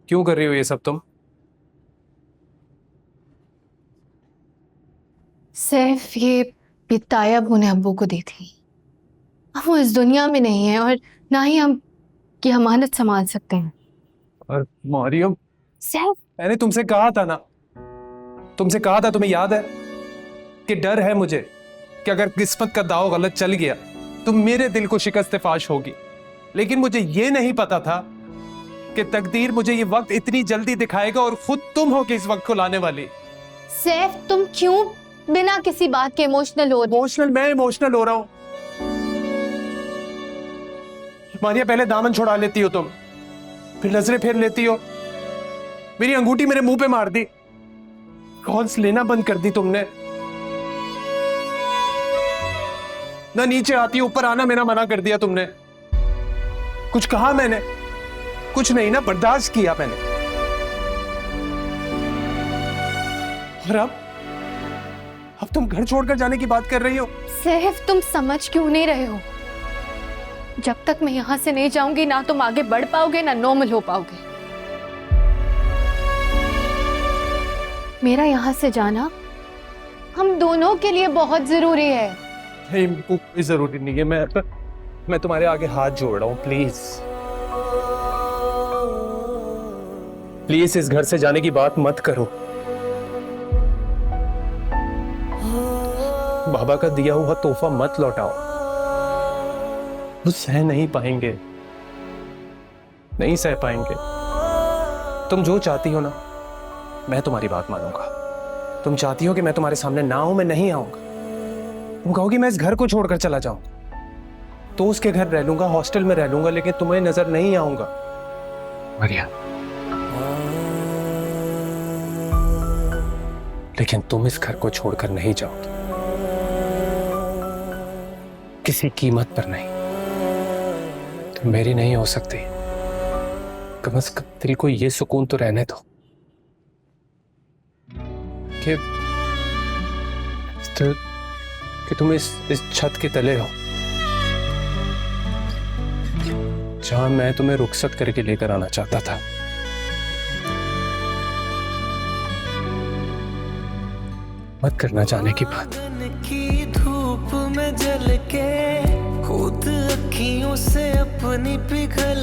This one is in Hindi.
क्यों कर रही हो ये सब तुम? सैफ, ये तायब उन्हें अब्बू को दी थी। अब वो इस दुनिया में नहीं है और ना ही हम की अमानत संभाल सकते हैं। और मरियम, सैफ, मैंने तुमसे कहा था ना, तुमसे कहा था, तुम्हें याद है कि डर है मुझे कि अगर किस्मत का दाव गलत चल गया तो मेरे दिल को शिकस्त फाश होगी। लेकिन मुझे ये नहीं पता था कि तकदीर मुझे ये वक्त इतनी जल्दी दिखाएगा और खुद तुम हो कि इस वक्त को लाने वाली। सैफ, तुम क्यों बिना किसी बात के इमोशनल हो रहे हो? इमोशनल? मैं इमोशनल हो रहा हूं? मानिया, पहले दामन छुड़ा लेती हो तुम, फिर नजरें फेर लेती हो, मेरी अंगूठी मेरे मुंह पे मार दी, कॉल्स लेना बंद कर दी तुमने, ना नीचे आती ऊपर आना मेरा मना कर दिया तुमने। कुछ कहा मैंने? कुछ नहीं ना, बर्दाश्त किया मैंने। और अब तुम घर छोड़कर जाने की बात कर रही हो। सैफ, तुम समझ क्यों नहीं रहे हो? जब तक मैं यहाँ से नहीं जाऊंगी ना तुम आगे बढ़ पाओगे ना नॉर्मल हो पाओगे। मेरा यहाँ से जाना हम दोनों के लिए बहुत जरूरी है। नहीं, कोई जरूरी नहीं है। मैं तुम्हारे आगे हाथ जोड़ रहा हूं, प्लीज प्लीज इस घर से जाने की बात मत करो। बाबा का दिया हुआ तोहफा मत लौटाओ, वो सह नहीं पाएंगे, नहीं सह पाएंगे। तुम जो चाहती हो ना, मैं तुम्हारी बात मानूंगा। तुम चाहती हो कि मैं तुम्हारे सामने ना आऊं, मैं नहीं आऊंगा। तुम कहोगी मैं इस घर को छोड़कर चला जाऊं, तो उसके घर रह लूंगा, हॉस्टल में रह लूंगा, लेकिन तुम्हें नजर नहीं आऊंगा। मरिया, लेकिन तुम इस घर को छोड़कर नहीं जाओगे, किसी कीमत पर नहीं। तुम मेरी नहीं हो सकती। कम से कम तेरी को ये सुकून तो रहने दो कि तुम इस छत के तले हो, जहां मैं तुम्हें रुखसत करके लेकर आना चाहता था। मत करना जाने की बात। की धूप में जल के खुद अखियों से अपनी पिघल